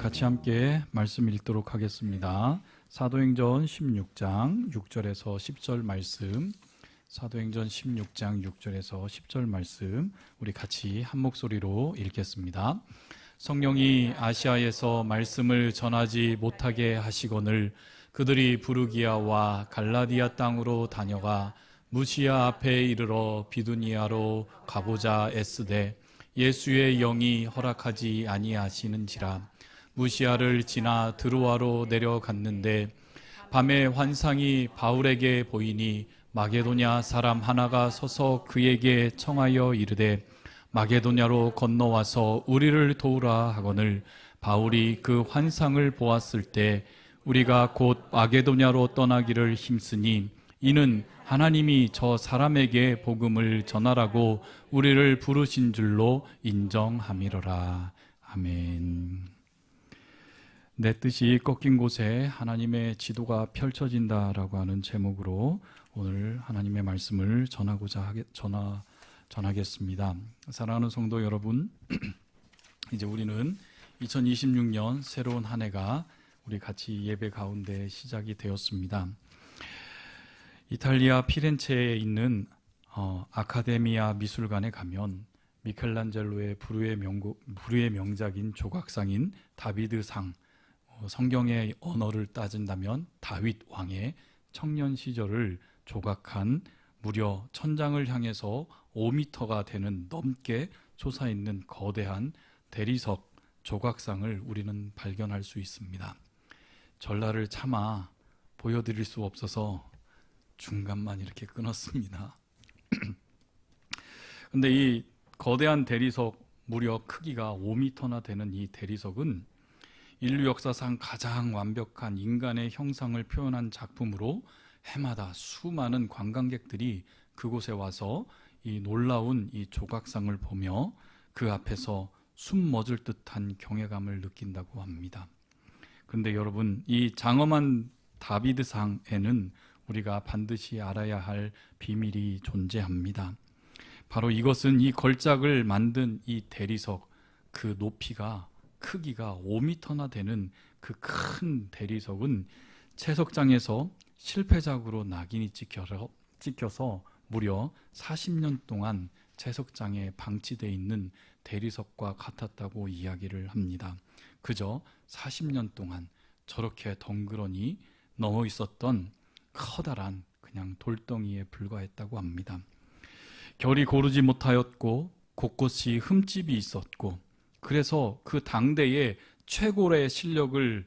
같이 함께 말씀 읽도록 하겠습니다. 사도행전 16장 6절에서 10절 말씀, 사도행전 16장 6절에서 10절 말씀 우리 같이 한 목소리로 읽겠습니다. 성령이 아시아에서 말씀을 전하지 못하게 하시거늘 그들이 부르기아와 갈라디아 땅으로 다녀가 무시아 앞에 이르러 비두니아로 가고자 애쓰되 예수의 영이 허락하지 아니하시는지라. 무시아를 지나 드로아로 내려갔는데 밤에 환상이 바울에게 보이니 마게도냐 사람 하나가 서서 그에게 청하여 이르되 마게도냐로 건너와서 우리를 도우라 하거늘 바울이 그 환상을 보았을 때 우리가 곧 마게도냐로 떠나기를 힘쓰니 이는 하나님이 저 사람에게 복음을 전하라고 우리를 부르신 줄로 인정함이로라. 아멘. 내 뜻이 꺾인 곳에 하나님의 지도가 펼쳐진다라고 하는 제목으로 오늘 하나님의 말씀을 전하겠습니다. 사랑하는 성도 여러분, 이제 우리는 2026년 새로운 한 해가 우리 같이 예배 가운데 시작이 되었습니다. 이탈리아 피렌체에 있는 아카데미아 미술관에 가면 미켈란젤로의 불후의 명작인 조각상인 다비드상, 성경의 언어를 따진다면 다윗 왕의 청년 시절을 조각한 무려 천장을 향해서 5m가 되는 넘게 솟아있는 거대한 대리석 조각상을 우리는 발견할 수 있습니다. 전라를 참아 보여드릴 수 없어서 중간만 이렇게 끊었습니다. 근데 이 거대한 대리석, 무려 크기가 5m나 되는 이 대리석은 인류 역사상 가장 완벽한 인간의 형상을 표현한 작품으로 해마다 수많은 관광객들이 그곳에 와서 이 놀라운 이 조각상을 보며 그 앞에서 숨 멎을 듯한 경외감을 느낀다고 합니다. 그런데 여러분, 이 장엄한 다비드상에는 우리가 반드시 알아야 할 비밀이 존재합니다. 바로 이것은 이 걸작을 만든 이 대리석, 그 높이가 크기가 5m나 되는 그 큰 대리석은 채석장에서 실패작으로 낙인이 찍혀서 무려 40년 동안 채석장에 방치되어 있는 대리석과 같았다고 이야기를 합니다. 그저 40년 동안 저렇게 덩그러니 넣어 있었던 커다란 그냥 돌덩이에 불과했다고 합니다. 결이 고르지 못하였고 곳곳이 흠집이 있었고, 그래서 그 당대의 최고의 실력을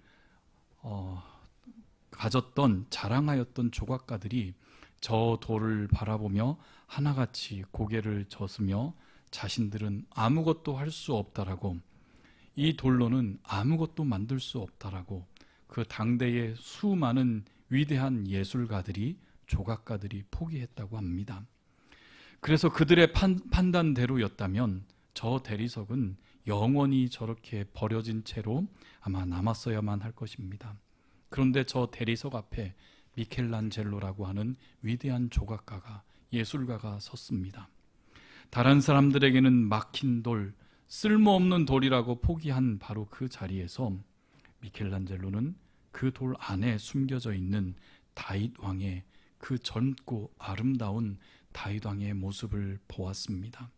가졌던, 자랑하였던 조각가들이 저 돌을 바라보며 하나같이 고개를 젓으며 자신들은 아무것도 할 수 없다라고, 이 돌로는 아무것도 만들 수 없다라고 그 당대의 수많은 위대한 예술가들이, 조각가들이 포기했다고 합니다. 그래서 그들의 판단대로였다면 저 대리석은 영원히 저렇게 버려진 채로 아마 남았어야만 할 것입니다. 그런데 저 대리석 앞에 미켈란젤로라고 하는 위대한 조각가가, 예술가가 섰습니다. 다른 사람들에게는 막힌 돌, 쓸모없는 돌이라고 포기한 바로 그 자리에서 미켈란젤로는 그 돌 안에 숨겨져 있는 다윗 왕의, 그 젊고 아름다운 다윗 왕의 모습을 보았습니다.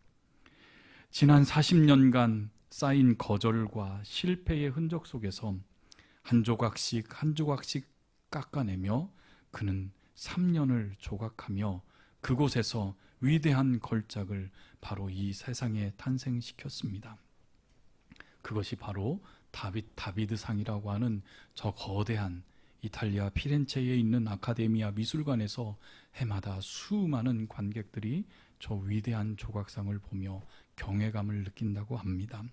지난 40년간 쌓인 거절과 실패의 흔적 속에서 한 조각씩 한 조각씩 깎아내며 그는 3년을 조각하며 그곳에서 위대한 걸작을 바로 이 세상에 탄생시켰습니다. 그것이 바로 다비드상이라고 하는 저 거대한 이탈리아 피렌체에 있는 아카데미아 미술관에서 해마다 수많은 관객들이 저 위대한 조각상을 보며 경외감을 느낀다고 합니다.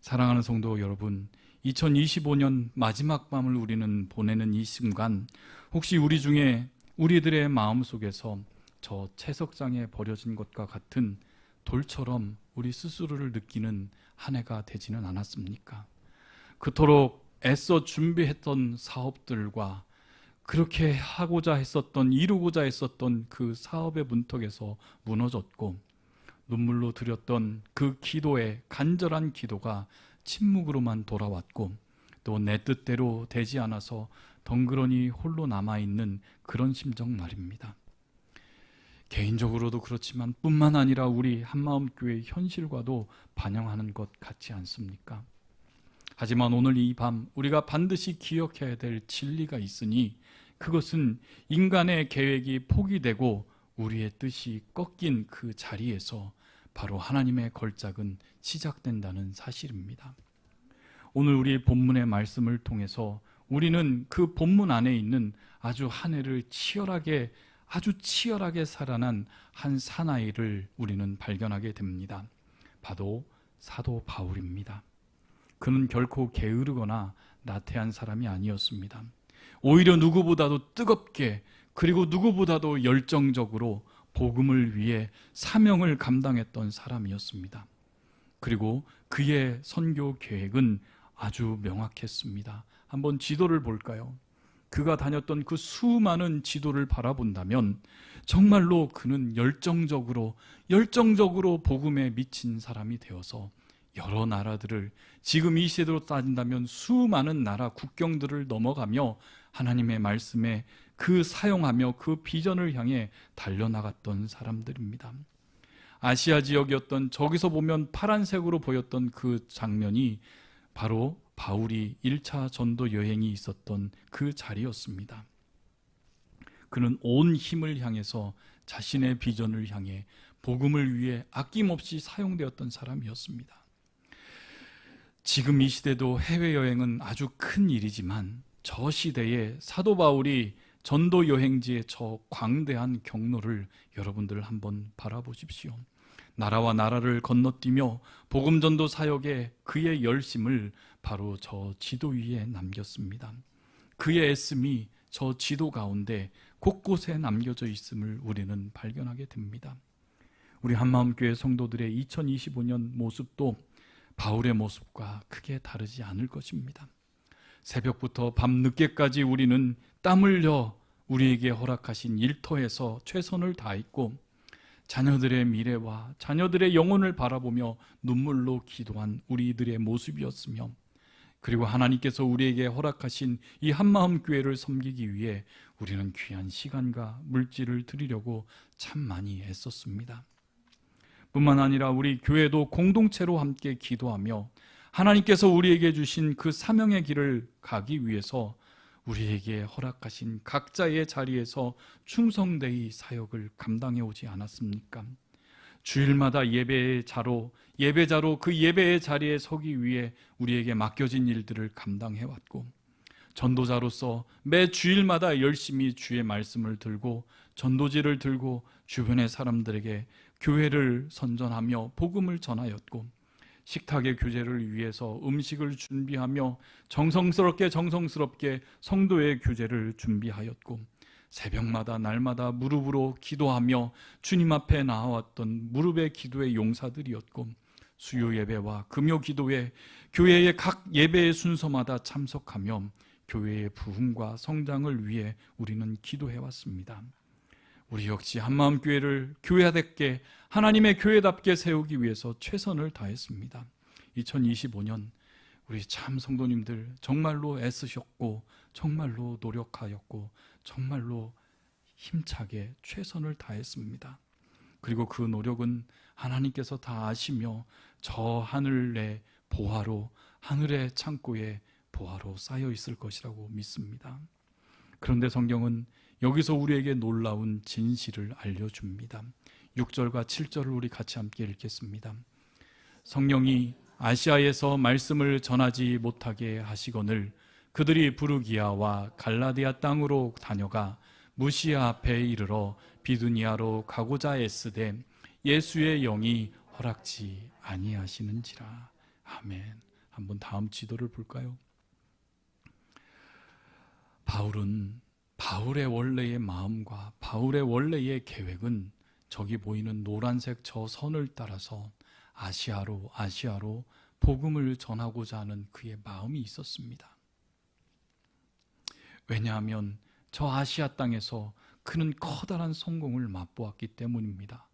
사랑하는 성도 여러분, 2025년 마지막 밤을 우리는 보내는 이 순간, 혹시 우리 중에 우리들의 마음속에서 저 채석장에 버려진 것과 같은 돌처럼 우리 스스로를 느끼는 한 해가 되지는 않았습니까? 그토록 애써 준비했던 사업들과 그렇게 하고자 했었던, 이루고자 했었던 그 사업의 문턱에서 무너졌고, 눈물로 드렸던 그 기도의 간절한 기도가 침묵으로만 돌아왔고, 또 내 뜻대로 되지 않아서 덩그러니 홀로 남아있는 그런 심정 말입니다. 개인적으로도 그렇지만 뿐만 아니라 우리 한마음교회 현실과도 반영하는 것 같지 않습니까? 하지만 오늘 이 밤 우리가 반드시 기억해야 될 진리가 있으니 그것은 인간의 계획이 포기되고 우리의 뜻이 꺾인 그 자리에서 바로 하나님의 걸작은 시작된다는 사실입니다. 오늘 우리 본문의 말씀을 통해서 우리는 그 본문 안에 있는 아주 한 해를 아주 치열하게 살아난 한 사나이를 우리는 발견하게 됩니다. 바로 사도 바울입니다. 그는 결코 게으르거나 나태한 사람이 아니었습니다. 오히려 누구보다도 뜨겁게 그리고 누구보다도 열정적으로 복음을 위해 사명을 감당했던 사람이었습니다. 그리고 그의 선교 계획은 아주 명확했습니다. 한번 지도를 볼까요? 그가 다녔던 그 수많은 지도를 바라본다면 정말로 그는 열정적으로 복음에 미친 사람이 되어서 여러 나라들을, 지금 이 시대로 따진다면 수많은 나라 국경들을 넘어가며 하나님의 말씀에 그 사용하며 그 비전을 향해 달려나갔던 사람들입니다. 아시아 지역이었던, 저기서 보면 파란색으로 보였던 그 장면이 바로 바울이 1차 전도 여행이 있었던 그 자리였습니다. 그는 온 힘을 향해서 자신의 비전을 향해 복음을 위해 아낌없이 사용되었던 사람이었습니다. 지금 이 시대도 해외여행은 아주 큰 일이지만 저 시대에 사도 바울이 전도 여행지의 저 광대한 경로를 여러분들 한번 바라보십시오. 나라와 나라를 건너뛰며 복음 전도 사역에 그의 열심을 바로 저 지도 위에 남겼습니다. 그의 애씀이 저 지도 가운데 곳곳에 남겨져 있음을 우리는 발견하게 됩니다. 우리 한마음교회 성도들의 2025년 모습도 바울의 모습과 크게 다르지 않을 것입니다. 새벽부터 밤늦게까지 우리는 땀 흘려 우리에게 허락하신 일터에서 최선을 다했고 자녀들의 미래와 자녀들의 영혼을 바라보며 눈물로 기도한 우리들의 모습이었으며, 그리고 하나님께서 우리에게 허락하신 이 한마음 교회를 섬기기 위해 우리는 귀한 시간과 물질을 드리려고 참 많이 애썼습니다. 뿐만 아니라 우리 교회도 공동체로 함께 기도하며 하나님께서 우리에게 주신 그 사명의 길을 가기 위해서 우리에게 허락하신 각자의 자리에서 충성되이 사역을 감당해 오지 않았습니까? 주일마다 예배자로 그 예배의 자리에 서기 위해 우리에게 맡겨진 일들을 감당해 왔고, 전도자로서 매 주일마다 열심히 주의 말씀을 들고 전도지를 들고 주변의 사람들에게 교회를 선전하며 복음을 전하였고, 식탁의 교제를 위해서 음식을 준비하며 정성스럽게 성도의 교제를 준비하였고, 새벽마다 날마다 무릎으로 기도하며 주님 앞에 나아왔던 무릎의 기도의 용사들이었고, 수요 예배와 금요 기도회, 교회의 각 예배의 순서마다 참석하며 교회의 부흥과 성장을 위해 우리는 기도해왔습니다. 우리 역시 한마음교회를 교회답게, 하나님의 교회답게 세우기 위해서 최선을 다했습니다. 2025년 우리 참 성도님들 정말로 애쓰셨고 정말로 노력하였고 정말로 힘차게 최선을 다했습니다. 그리고 그 노력은 하나님께서 다 아시며 저 하늘의 보화로, 하늘의 창고에 보화로 쌓여 있을 것이라고 믿습니다. 그런데 성경은 여기서 우리에게 놀라운 진실을 알려줍니다. 6절과 7절을 우리 같이 함께 읽겠습니다. 성령이 아시아에서 말씀을 전하지 못하게 하시거늘 그들이 부르기아와 갈라디아 땅으로 다녀가 무시아 앞에 이르러 비두니아로 가고자 애쓰되 예수의 영이 허락지 아니하시는지라. 아멘. 한번 다음 지도를 볼까요? 바울은 바울의 원래의 마음과 바울의 원래의 계획은 저기 보이는 노란색 저 선을 따라서 아시아로 복음을 전하고자 하는 그의 마음이 있었습니다. 왜냐하면 저 아시아 땅에서 그는 커다란 성공을 맛보았기 때문입니다.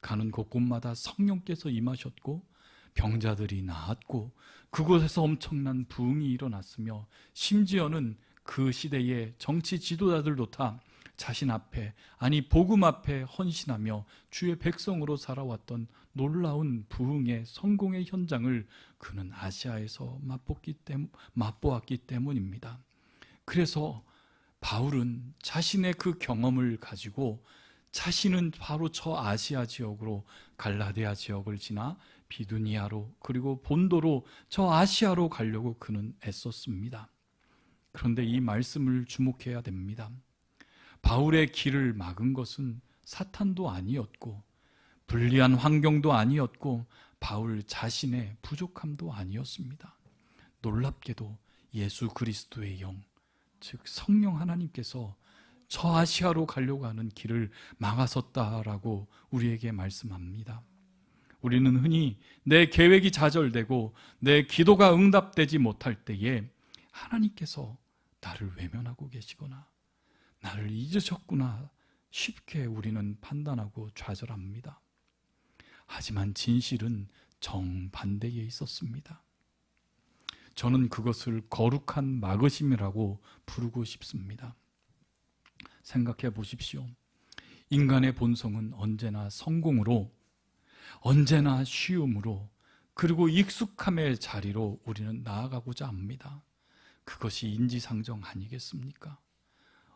가는 곳곳마다 성령께서 임하셨고 병자들이 나았고 그곳에서 엄청난 부흥이 일어났으며 심지어는 그 시대의 정치 지도자들도 다 자신 앞에, 아니 복음 앞에 헌신하며 주의 백성으로 살아왔던 놀라운 부흥의 성공의 현장을 그는 아시아에서 맛보았기 때문입니다. 그래서 바울은 자신의 그 경험을 가지고 자신은 바로 저 아시아 지역으로 갈라디아 지역을 지나 비두니아로 그리고 본도로 저 아시아로 가려고 그는 애썼습니다. 그런데 이 말씀을 주목해야 됩니다. 바울의 길을 막은 것은 사탄도 아니었고 불리한 환경도 아니었고 바울 자신의 부족함도 아니었습니다. 놀랍게도 예수 그리스도의 영, 즉 성령 하나님께서 저 아시아로 가려고 하는 길을 막아섰다라고 우리에게 말씀합니다. 우리는 흔히 내 계획이 좌절되고 내 기도가 응답되지 못할 때에 하나님께서 나를 외면하고 계시거나 나를 잊으셨구나 쉽게 우리는 판단하고 좌절합니다. 하지만 진실은 정반대에 있었습니다. 저는 그것을 거룩한 막으심이라고 부르고 싶습니다. 생각해 보십시오. 인간의 본성은 언제나 성공으로, 언제나 쉬움으로, 그리고 익숙함의 자리로 우리는 나아가고자 합니다. 그것이 인지상정 아니겠습니까?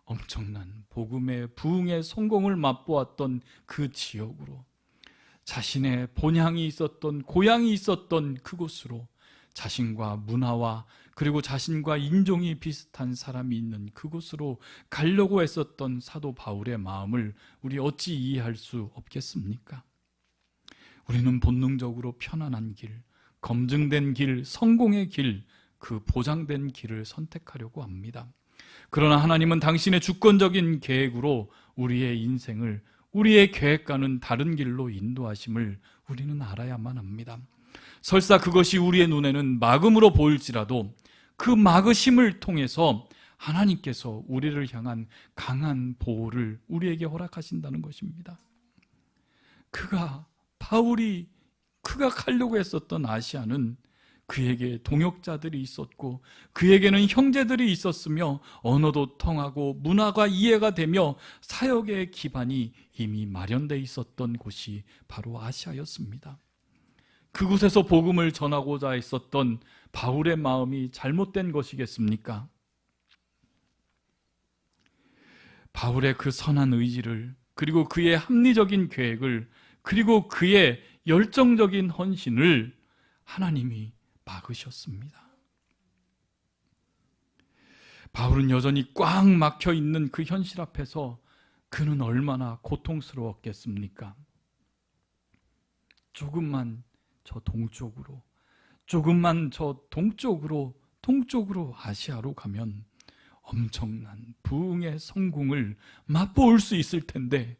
엄청난 복음의 부흥의 성공을 맛보았던 그 지역으로, 자신의 본향이 있었던, 고향이 있었던 그곳으로, 자신과 문화와 그리고 자신과 인종이 비슷한 사람이 있는 그곳으로 가려고 했었던 사도 바울의 마음을 우리 어찌 이해할 수 없겠습니까? 우리는 본능적으로 편안한 길, 검증된 길, 성공의 길, 그 보장된 길을 선택하려고 합니다. 그러나 하나님은 당신의 주권적인 계획으로 우리의 인생을, 우리의 계획과는 다른 길로 인도하심을 우리는 알아야만 합니다. 설사 그것이 우리의 눈에는 막음으로 보일지라도 그 막으심을 통해서 하나님께서 우리를 향한 강한 보호를 우리에게 허락하신다는 것입니다. 바울이 가려고 했었던 아시아는 그에게 동역자들이 있었고 그에게는 형제들이 있었으며 언어도 통하고 문화가 이해가 되며 사역의 기반이 이미 마련되어 있었던 곳이 바로 아시아였습니다. 그곳에서 복음을 전하고자 했었던 바울의 마음이 잘못된 것이겠습니까? 바울의 그 선한 의지를, 그리고 그의 합리적인 계획을, 그리고 그의 열정적인 헌신을 하나님이 막으셨습니다. 바울은 여전히 꽉 막혀 있는 그 현실 앞에서 그는 얼마나 고통스러웠겠습니까? 조금만 저 동쪽으로, 조금만 저 동쪽으로 아시아로 가면 엄청난 부흥의 성공을 맛볼 수 있을 텐데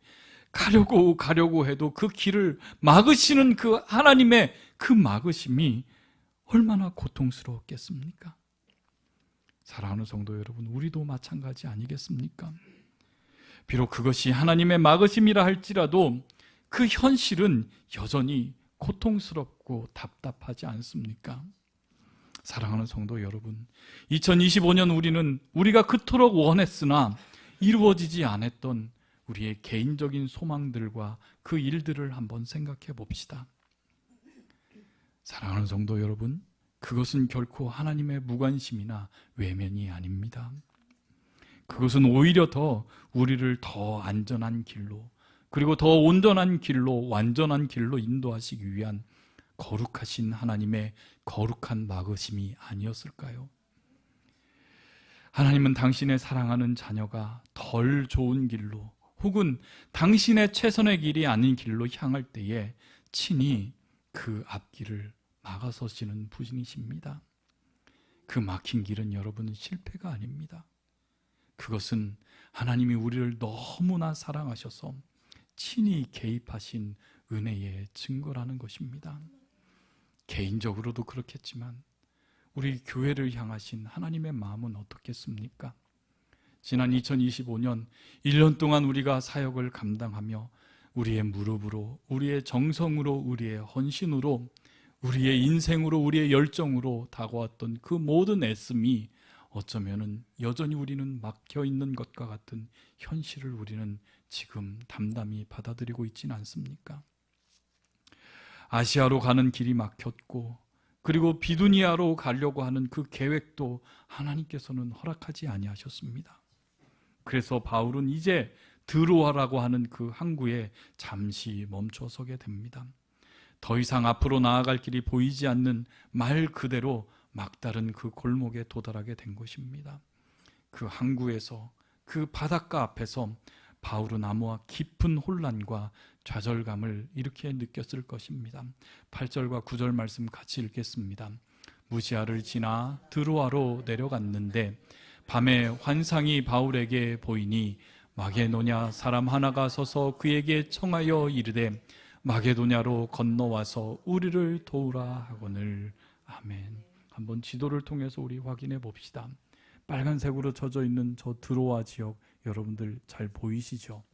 가려고 해도 그 길을 막으시는 그 하나님의 그 막으심이 얼마나 고통스러웠겠습니까? 사랑하는 성도 여러분, 우리도 마찬가지 아니겠습니까? 비록 그것이 하나님의 막으심이라 할지라도 그 현실은 여전히 고통스럽고 답답하지 않습니까? 사랑하는 성도 여러분, 2025년 우리가 그토록 원했으나 이루어지지 않았던 우리의 개인적인 소망들과 그 일들을 한번 생각해 봅시다. 사랑하는 성도 여러분, 그것은 결코 하나님의 무관심이나 외면이 아닙니다. 그것은 오히려 우리를 더 안전한 길로, 그리고 더 온전한 길로, 완전한 길로 인도하시기 위한 거룩하신 하나님의 거룩한 막으심이 아니었을까요? 하나님은 당신의 사랑하는 자녀가 덜 좋은 길로, 혹은 당신의 최선의 길이 아닌 길로 향할 때에 친히 그 앞길을 막아서시는 분이십니다. 그 막힌 길은 여러분 실패가 아닙니다. 그것은 하나님이 우리를 너무나 사랑하셔서 친히 개입하신 은혜의 증거라는 것입니다. 개인적으로도 그렇겠지만 우리 교회를 향하신 하나님의 마음은 어떻겠습니까? 지난 2025년 1년 동안 우리가 사역을 감당하며 우리의 무릎으로, 우리의 정성으로, 우리의 헌신으로 우리의 인생으로, 우리의 열정으로 다가왔던 그 모든 애씀이 어쩌면은 여전히 우리는 막혀 있는 것과 같은 현실을 우리는 지금 담담히 받아들이고 있지는 않습니까? 아시아로 가는 길이 막혔고, 그리고 비두니아로 가려고 하는 그 계획도 하나님께서는 허락하지 아니하셨습니다. 그래서 바울은 이제 드로아라고 하는 그 항구에 잠시 멈춰서게 됩니다. 더 이상 앞으로 나아갈 길이 보이지 않는 말 그대로 막다른 그 골목에 도달하게 된 것입니다. 그 항구에서, 그 바닷가 앞에서 바울은 아무와 깊은 혼란과 좌절감을 이렇게 느꼈을 것입니다. 8절과 9절 말씀 같이 읽겠습니다. 무시아를 지나 드로아로 내려갔는데 밤에 환상이 바울에게 보이니 마게도냐 사람 하나가 서서 그에게 청하여 이르되 마게도냐로 건너와서 우리를 도우라 하거늘. 아멘. 한번 지도를 통해서 우리 확인해 봅시다. 빨간색으로 젖어 있는 저 드로아 지역, 여러분들 잘 보이시죠?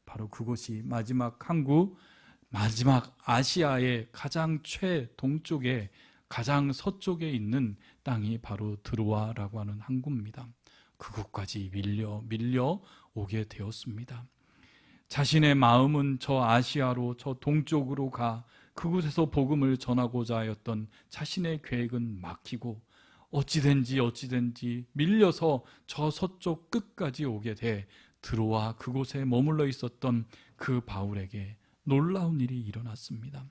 바로 그곳이 마지막 항구, 마지막 아시아의 가장 최동쪽에, 가장 서쪽에 있는 땅이 바로 드로아라고 하는 항구입니다. 그곳까지 밀려 오게 되었습니다. 자신의 마음은 저 아시아로, 저 동쪽으로 가 그곳에서 복음을 전하고자 하였던 자신의 계획은 막히고 어찌된지 밀려서 저 서쪽 끝까지 오게 돼 드로아 그곳에 머물러 있었던 그 바울에게 놀라운 일이 일어났습니다.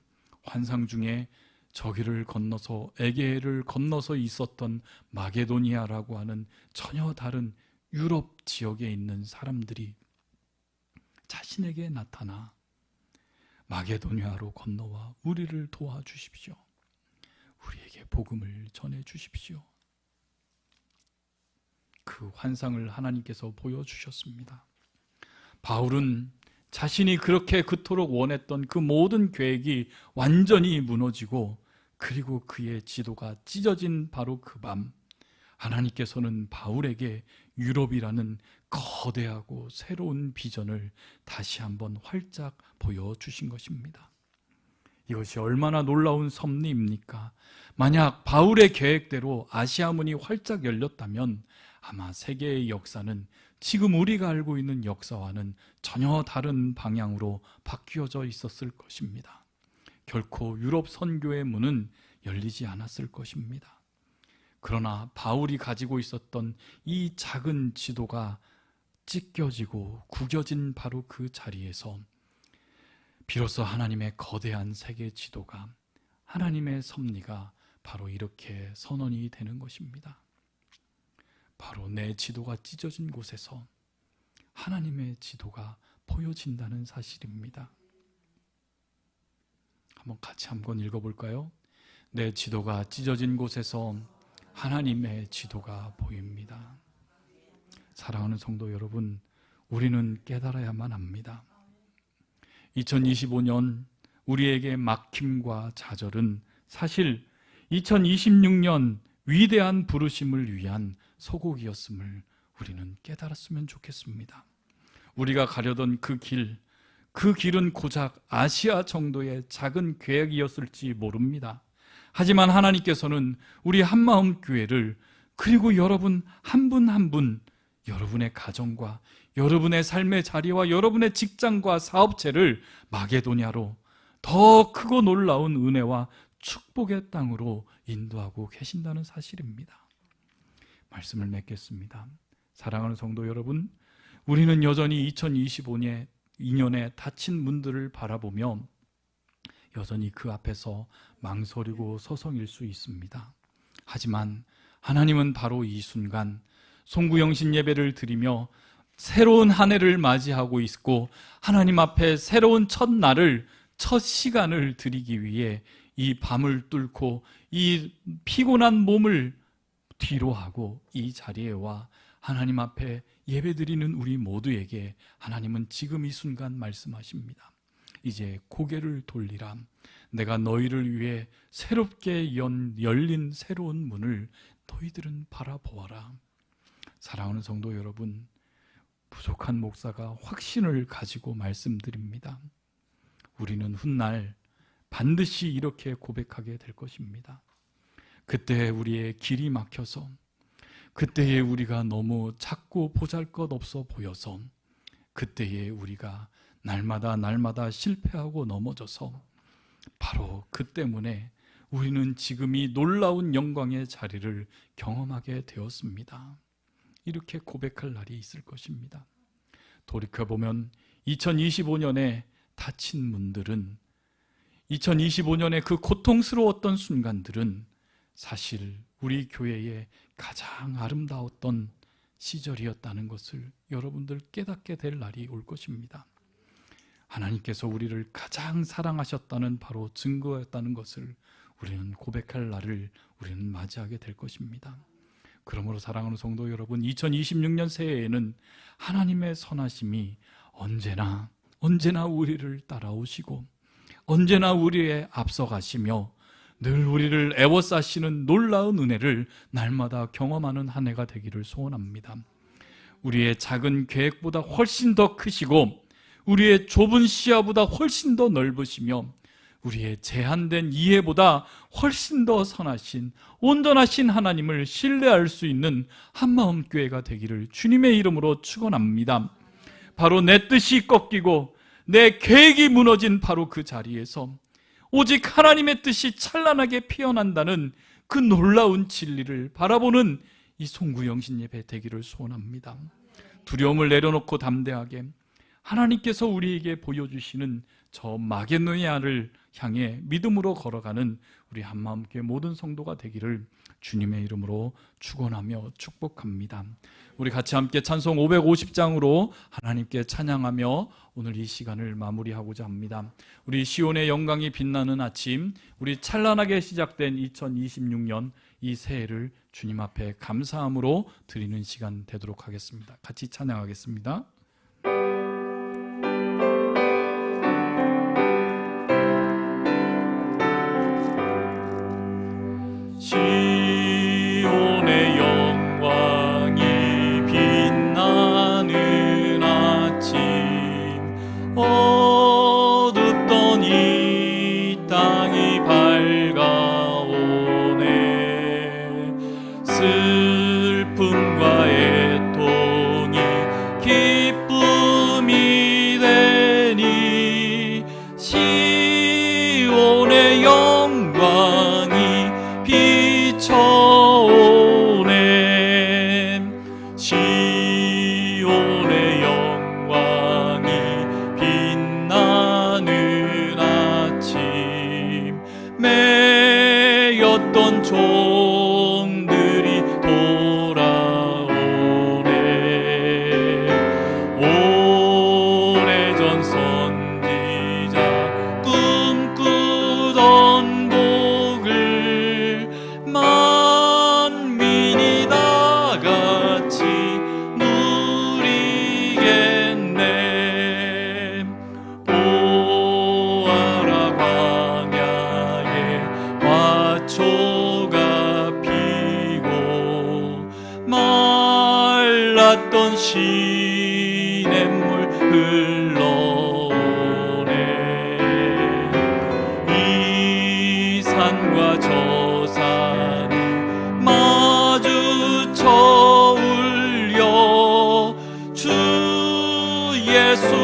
환상 중에 저기를 건너서 에게를 건너서 있었던 마게도니아라고 하는 전혀 다른 유럽 지역에 있는 사람들이 자신에게 나타나 마게도니아로 건너와 우리를 도와주십시오. 우리에게 복음을 전해주십시오. 그 환상을 하나님께서 보여주셨습니다. 바울은 자신이 그렇게 그토록 원했던 그 모든 계획이 완전히 무너지고, 그리고 그의 지도가 찢어진 바로 그 밤, 하나님께서는 바울에게 유럽이라는 거대하고 새로운 비전을 다시 한번 활짝 보여주신 것입니다. 이것이 얼마나 놀라운 섭리입니까? 만약 바울의 계획대로 아시아 문이 활짝 열렸다면 아마 세계의 역사는 지금 우리가 알고 있는 역사와는 전혀 다른 방향으로 바뀌어져 있었을 것입니다. 결코 유럽 선교의 문은 열리지 않았을 것입니다. 그러나 바울이 가지고 있었던 이 작은 지도가 찢겨지고 구겨진 바로 그 자리에서 비로소 하나님의 거대한 세계 지도가, 하나님의 섭리가 바로 이렇게 선언이 되는 것입니다. 바로 내 지도가 찢어진 곳에서 하나님의 지도가 보여진다는 사실입니다. 같이 한번 읽어볼까요? 내 지도가 찢어진 곳에서 하나님의 지도가 보입니다. 사랑하는 성도 여러분, 우리는 깨달아야만 합니다. 2025년 우리에게 막힘과 좌절은 사실 2026년 위대한 부르심을 위한 소곡이었음을 우리는 깨달았으면 좋겠습니다. 우리가 가려던 그 길은 고작 아시아 정도의 작은 계획이었을지 모릅니다. 하지만 하나님께서는 우리 한마음 교회를, 그리고 여러분 한 분 한 분, 여러분의 가정과 여러분의 삶의 자리와 여러분의 직장과 사업체를 마게도냐로 더 크고 놀라운 은혜와 축복의 땅으로 인도하고 계신다는 사실입니다. 말씀을 맺겠습니다. 사랑하는 성도 여러분, 우리는 여전히 2025년에 닫힌 문들을 바라보며 여전히 그 앞에서 망설이고 서성일 수 있습니다. 하지만 하나님은 바로 이 순간 송구영신 예배를 드리며 새로운 한 해를 맞이하고 있고, 하나님 앞에 새로운 첫날을, 첫 시간을 드리기 위해 이 밤을 뚫고 이 피곤한 몸을 뒤로 하고 이 자리에 와 하나님 앞에 예배드리는 우리 모두에게 하나님은 지금 이 순간 말씀하십니다. 이제 고개를 돌리라. 내가 너희를 위해 새롭게 열린 새로운 문을 너희들은 바라보아라. 사랑하는 성도 여러분, 부족한 목사가 확신을 가지고 말씀드립니다. 우리는 훗날 반드시 이렇게 고백하게 될 것입니다. 그때 우리의 길이 막혀서, 그때에 우리가 너무 작고 보잘것없어 보여서, 그때에 우리가 날마다 실패하고 넘어져서 바로 그 때문에 우리는 지금 이 놀라운 영광의 자리를 경험하게 되었습니다. 이렇게 고백할 날이 있을 것입니다. 돌이켜보면 2025년에 다친 문들은, 2025년에 그 고통스러웠던 순간들은 사실 우리 교회의 가장 아름다웠던 시절이었다는 것을 여러분들 깨닫게 될 날이 올 것입니다. 하나님께서 우리를 가장 사랑하셨다는 바로 증거였다는 것을 우리는 고백할 날을 우리는 맞이하게 될 것입니다. 그러므로 사랑하는 성도 여러분, 2026년 새해에는 하나님의 선하심이 언제나 우리를 따라오시고 언제나 우리의 앞서가시며 늘 우리를 애워싸시는 놀라운 은혜를 날마다 경험하는 한 해가 되기를 소원합니다. 우리의 작은 계획보다 훨씬 더 크시고 우리의 좁은 시야보다 훨씬 더 넓으시며 우리의 제한된 이해보다 훨씬 더 선하신 온전하신 하나님을 신뢰할 수 있는 한마음 교회가 되기를 주님의 이름으로 축원합니다. 바로 내 뜻이 꺾이고 내 계획이 무너진 바로 그 자리에서 오직 하나님의 뜻이 찬란하게 피어난다는 그 놀라운 진리를 바라보는 이 송구영신 예배 되기를 소원합니다. 두려움을 내려놓고 담대하게 하나님께서 우리에게 보여주시는 저 마게노니아를 향해 믿음으로 걸어가는 우리 한마음교회 모든 성도가 되기를 주님의 이름으로 축원하며 축복합니다. 우리 같이 함께 찬송 550장으로 하나님께 찬양하며 오늘 이 시간을 마무리하고자 합니다. 우리 시온의 영광이 빛나는 아침, 우리 찬란하게 시작된 2026년 이 새해를 주님 앞에 감사함으로 드리는 시간 되도록 하겠습니다. 같이 찬양하겠습니다. 시온의 영광이 빛나는 아침, 어둡던 이 땅이 밝아오네. 슬픔과 애통이 기쁨이 되니 시온의 영광이 비춰오네. 시온의 영광이 빛나는 아침, 매였던 종들이 돌아오네. 오래전 선지자 꿈꾸던 복을 만민이 다 같이 누리겠네. 보아라 광야에 화초가 피고 말랐던 시냇물 흘러오네. 이 산과 저 산이 마주쳐 울려 주 예수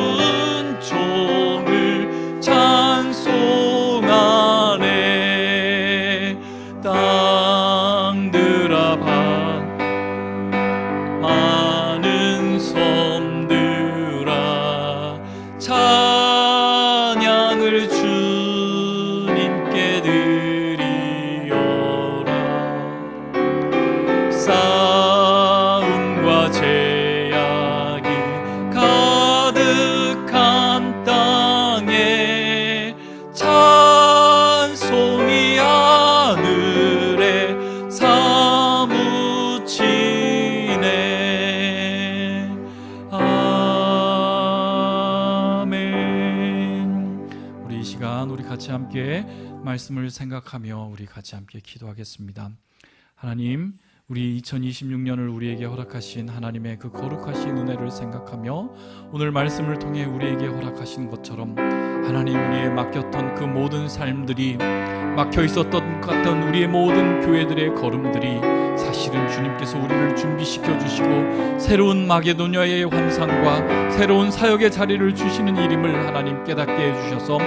은총을 찬송하네. 땅들아 봐, 많은 섬들아 찬양을 주님께 드리어라. 싸움과 제약이 가득한 땅에 찬송이 하늘에 사무치네. 아멘. 우리 이 시간 우리 같이 함께 말씀을 생각하며 우리 같이 함께 기도하겠습니다. 하나님, 우리 2026년을 우리에게 허락하신 하나님의 그 거룩하신 은혜를 생각하며 오늘 말씀을 통해 우리에게 허락하신 것처럼 하나님 우리의 맡겼던 그 모든 삶들이 막혀 있었던 것 같던 우리의 모든 교회들의 걸음들이 사실은 주님께서 우리를 준비시켜 주시고 새로운 마게도냐의 환상과 새로운 사역의 자리를 주시는 일임을 하나님 깨닫게 해주셔서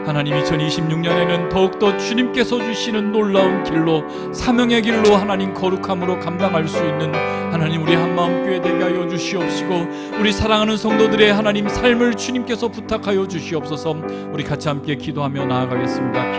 하나님 2026년에는 더욱더 주님께서 주시는 놀라운 길로 사명의 길로 하나님 거룩함으로 감당할 수 있는 하나님 우리 한마음 교회 되게 하여 주시옵시고 우리 사랑하는 성도들의 하나님 삶을 주님께서 부탁하여 주시옵소서. 우리 같이 함께 기도하며 나아가겠습니다.